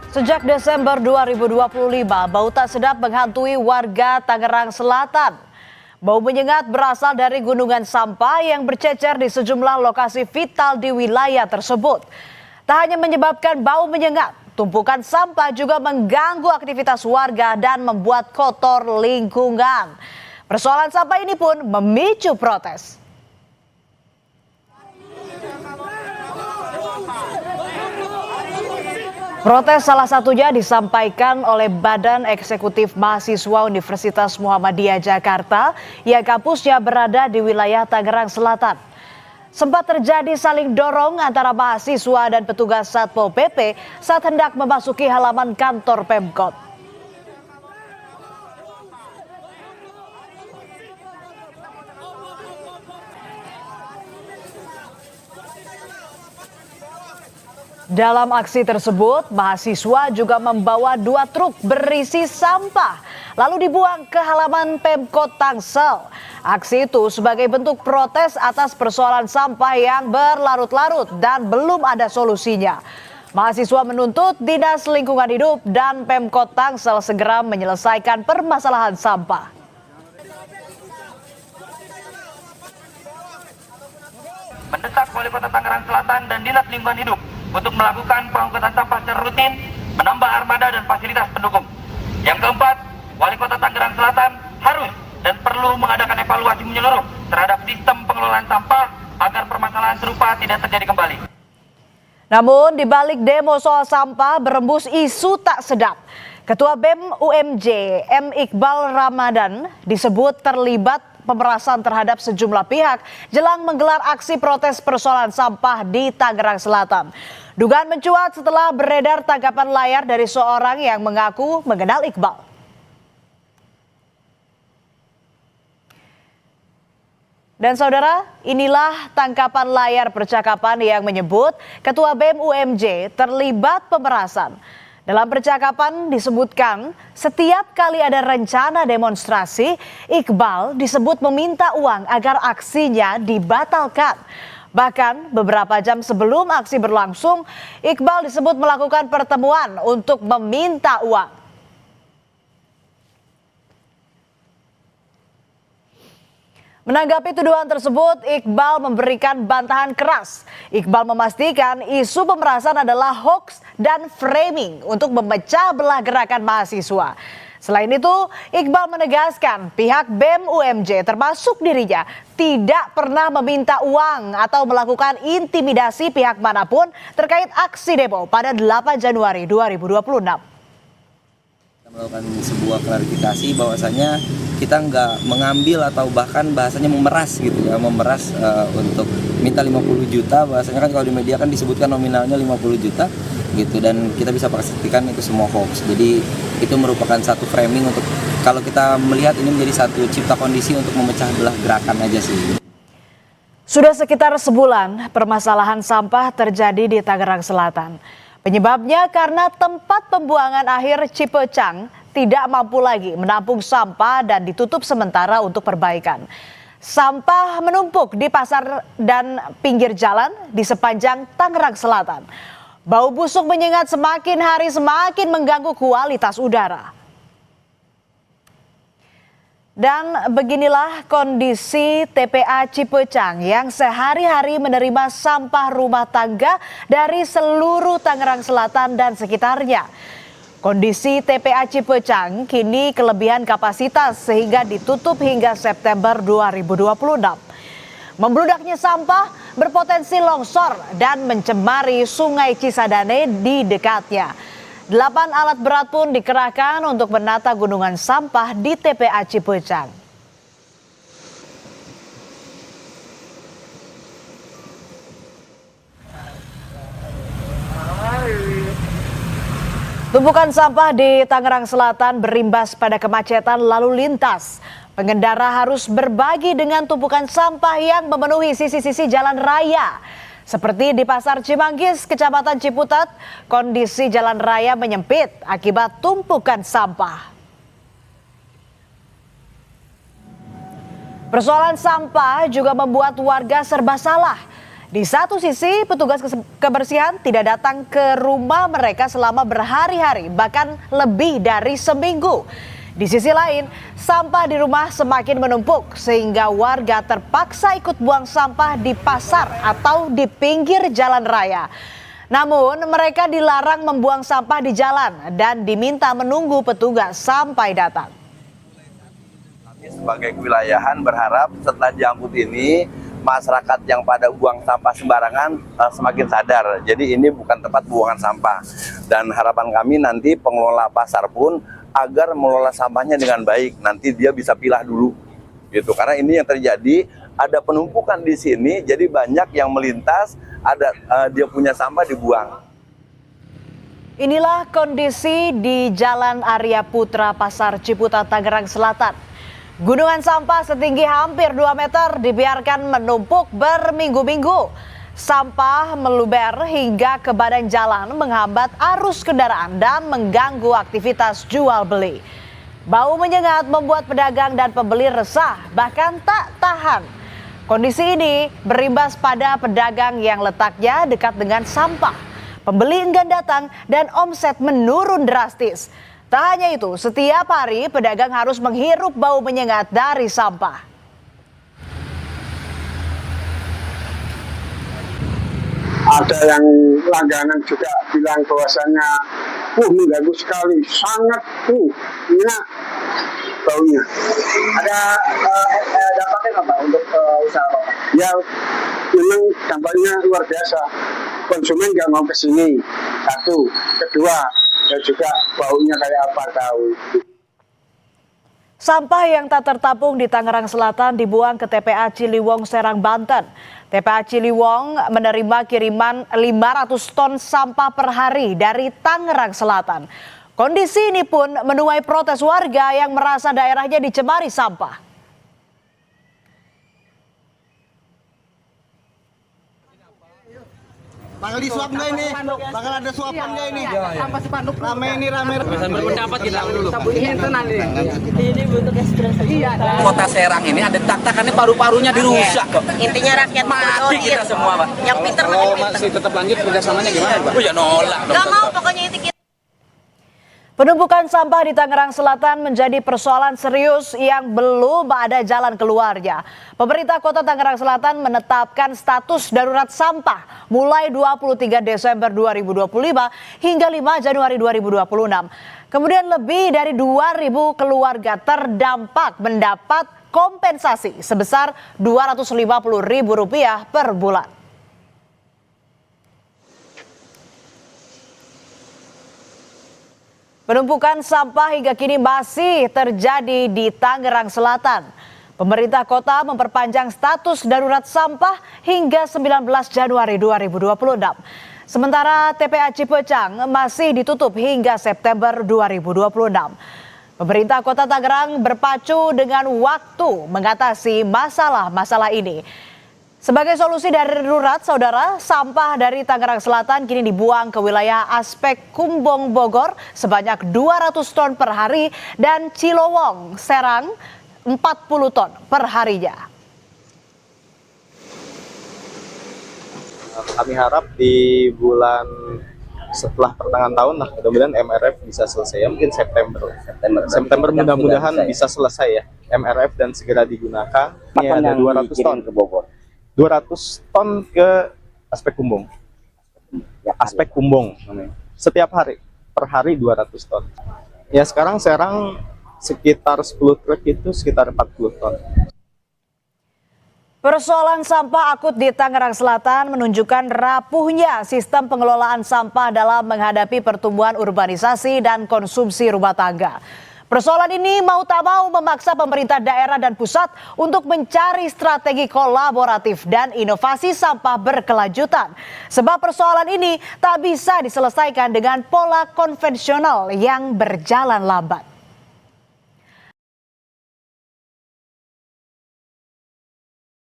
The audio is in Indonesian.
Sejak Desember 2025, bau tak sedap menghantui warga Tangerang Selatan. Bau menyengat berasal dari gunungan sampah yang bercecer di sejumlah lokasi vital di wilayah tersebut. Tak hanya menyebabkan bau menyengat, tumpukan sampah juga mengganggu aktivitas warga dan membuat kotor lingkungan. Persoalan sampah ini pun memicu protes. Protes salah satunya disampaikan oleh Badan Eksekutif Mahasiswa Universitas Muhammadiyah Jakarta yang kampusnya berada di wilayah Tangerang Selatan. Sempat terjadi saling dorong antara mahasiswa dan petugas Satpol PP saat hendak memasuki halaman kantor Pemkot. Dalam aksi tersebut, mahasiswa juga membawa 2 truk berisi sampah, lalu dibuang ke halaman Pemkot Tangsel. Aksi itu sebagai bentuk protes atas persoalan sampah yang berlarut-larut dan belum ada solusinya. Mahasiswa menuntut Dinas Lingkungan Hidup dan Pemkot Tangsel segera menyelesaikan permasalahan sampah. Mendesak Wali Kota Tangerang Selatan dan Dinas Lingkungan Hidup untuk melakukan pengangkutan sampah secara rutin, menambah armada dan fasilitas pendukung. Yang keempat, Wali Kota Tangerang Selatan harus dan perlu mengadakan evaluasi menyeluruh terhadap sistem pengelolaan sampah agar permasalahan serupa tidak terjadi kembali. Namun di balik demo soal sampah berembus isu tak sedap. Ketua BEM UMJ M. Iqbal Ramadan disebut terlibat pemerasan terhadap sejumlah pihak jelang menggelar aksi protes persoalan sampah di Tangerang Selatan. Dugaan mencuat setelah beredar tangkapan layar dari seorang yang mengaku mengenal Iqbal. Dan saudara, inilah tangkapan layar percakapan yang menyebut Ketua BEM UMJ terlibat pemerasan. Dalam percakapan disebutkan setiap kali ada rencana demonstrasi, Iqbal disebut meminta uang agar aksinya dibatalkan. Bahkan beberapa jam sebelum aksi berlangsung, Iqbal disebut melakukan pertemuan untuk meminta uang. Menanggapi tuduhan tersebut, Iqbal memberikan bantahan keras. Iqbal memastikan isu pemerasan adalah hoax dan framing untuk memecah belah gerakan mahasiswa. Selain itu, Iqbal menegaskan pihak BEM UMJ termasuk dirinya tidak pernah meminta uang atau melakukan intimidasi pihak manapun terkait aksi demo pada 8 Januari 2026. Kita melakukan sebuah klarifikasi bahwasanya kita nggak mengambil atau bahkan bahasanya memeras gitu ya, memeras untuk minta 50 juta, bahasanya kan kalau di media kan disebutkan nominalnya 50 juta gitu, dan kita bisa pastikan itu semua hoax. Jadi itu merupakan satu framing untuk, kalau kita melihat ini menjadi satu cipta kondisi untuk memecah belah gerakan aja sih. Sudah sekitar sebulan permasalahan sampah terjadi di Tangerang Selatan. Penyebabnya karena tempat pembuangan akhir Cipecang tidak mampu lagi menampung sampah dan ditutup sementara untuk perbaikan. Sampah menumpuk di pasar dan pinggir jalan di sepanjang Tangerang Selatan. Bau busuk menyengat semakin hari semakin mengganggu kualitas udara. Dan beginilah kondisi TPA Cipecang yang sehari-hari menerima sampah rumah tangga dari seluruh Tangerang Selatan dan sekitarnya. Kondisi TPA Cipecang kini kelebihan kapasitas sehingga ditutup hingga September 2026. Membludaknya sampah berpotensi longsor dan mencemari Sungai Cisadane di dekatnya. 8 alat berat pun dikerahkan untuk menata gunungan sampah di TPA Cipecang. Tumpukan sampah di Tangerang Selatan berimbas pada kemacetan lalu lintas. Pengendara harus berbagi dengan tumpukan sampah yang memenuhi sisi-sisi jalan raya. Seperti di Pasar Cimanggis, Kecamatan Ciputat, kondisi jalan raya menyempit akibat tumpukan sampah. Persoalan sampah juga membuat warga serba salah. Di satu sisi, petugas kebersihan tidak datang ke rumah mereka selama berhari-hari, bahkan lebih dari seminggu. Di sisi lain, sampah di rumah semakin menumpuk sehingga warga terpaksa ikut buang sampah di pasar atau di pinggir jalan raya. Namun, mereka dilarang membuang sampah di jalan dan diminta menunggu petugas sampai datang. Sebagai kewilayahan berharap setelah diangkut ini masyarakat yang pada buang sampah sembarangan semakin sadar. Jadi ini bukan tempat buangan sampah. Dan harapan kami nanti pengelola pasar pun agar mengelola sampahnya dengan baik. Nanti dia bisa pilah dulu, gitu. Karena ini yang terjadi, ada penumpukan di sini. Jadi banyak yang melintas, ada dia punya sampah dibuang. Inilah kondisi di Jalan Arya Putra, Pasar Ciputat, Tangerang Selatan. Gunungan sampah setinggi hampir 2 meter dibiarkan menumpuk berminggu-minggu. Sampah meluber hingga ke badan jalan menghambat arus kendaraan dan mengganggu aktivitas jual beli. Bau menyengat membuat pedagang dan pembeli resah, bahkan tak tahan. Kondisi ini berimbas pada pedagang yang letaknya dekat dengan sampah. Pembeli enggan datang dan omset menurun drastis. Tak hanya itu, setiap hari pedagang harus menghirup bau menyengat dari sampah. Ada yang langganan juga bilang bahwasanya, mengganggu sekali, sangat enak baunya. Ada dampaknya nggak Pak untuk usaha Bapak? Ya, memang dampaknya luar biasa. Konsumen nggak mau kesini. Satu, kedua, dan juga baunya kayak apa tahu. Sampah yang tak tertampung di Tangerang Selatan dibuang ke TPA Ciliwung, Serang, Banten. TPA Ciliwung menerima kiriman 500 ton sampah per hari dari Tangerang Selatan. Kondisi ini pun menuai protes warga yang merasa daerahnya dicemari sampah. Bakal disuap nggak ini? Bakal ada suapan nggak ini? Sampai spanduk rame ini rame. Berpendapat kita dulu. Ini tenang ini bentuk ekspresi. Kota Serang ini ada tak-takannya paru-parunya dirusak kok. Intinya rakyat mati kita semua, Pak. Yang pinter Masih tetap lanjut kerjasamanya gimana, Pak? Oh ya nolak. Gak mau pokoknya itu. Penumpukan sampah di Tangerang Selatan menjadi persoalan serius yang belum ada jalan keluarnya. Pemerintah Kota Tangerang Selatan menetapkan status darurat sampah mulai 23 Desember 2025 hingga 5 Januari 2026. Kemudian lebih dari 2.000 keluarga terdampak mendapat kompensasi sebesar Rp250.000 per bulan. Penumpukan sampah hingga kini masih terjadi di Tangerang Selatan. Pemerintah kota memperpanjang status darurat sampah hingga 19 Januari 2026. Sementara TPA Cipecang masih ditutup hingga September 2026. Pemerintah Kota Tangerang berpacu dengan waktu mengatasi masalah-masalah ini. Sebagai solusi darurat, saudara, sampah dari Tangerang Selatan kini dibuang ke wilayah Aspek Kumbong Bogor sebanyak 200 ton per hari dan Cilowong Serang 40 ton per harinya. Kami harap di bulan setelah pertengahan tahun, mudah-mudahan MRF bisa selesai, ya, mungkin September mudah-mudahan bisa selesai ya MRF dan segera digunakan. Ini ada 200 ton ke Bogor. 200 ton ke Aspek Kumbong. Aspek Kumbong. Setiap hari, per hari 200 ton. Ya sekarang Serang sekitar 10 truk itu sekitar 40 ton. Persoalan sampah akut di Tangerang Selatan menunjukkan rapuhnya sistem pengelolaan sampah dalam menghadapi pertumbuhan urbanisasi dan konsumsi rumah tangga. Persoalan ini mau tak mau memaksa pemerintah daerah dan pusat untuk mencari strategi kolaboratif dan inovasi sampah berkelanjutan. Sebab persoalan ini tak bisa diselesaikan dengan pola konvensional yang berjalan lambat.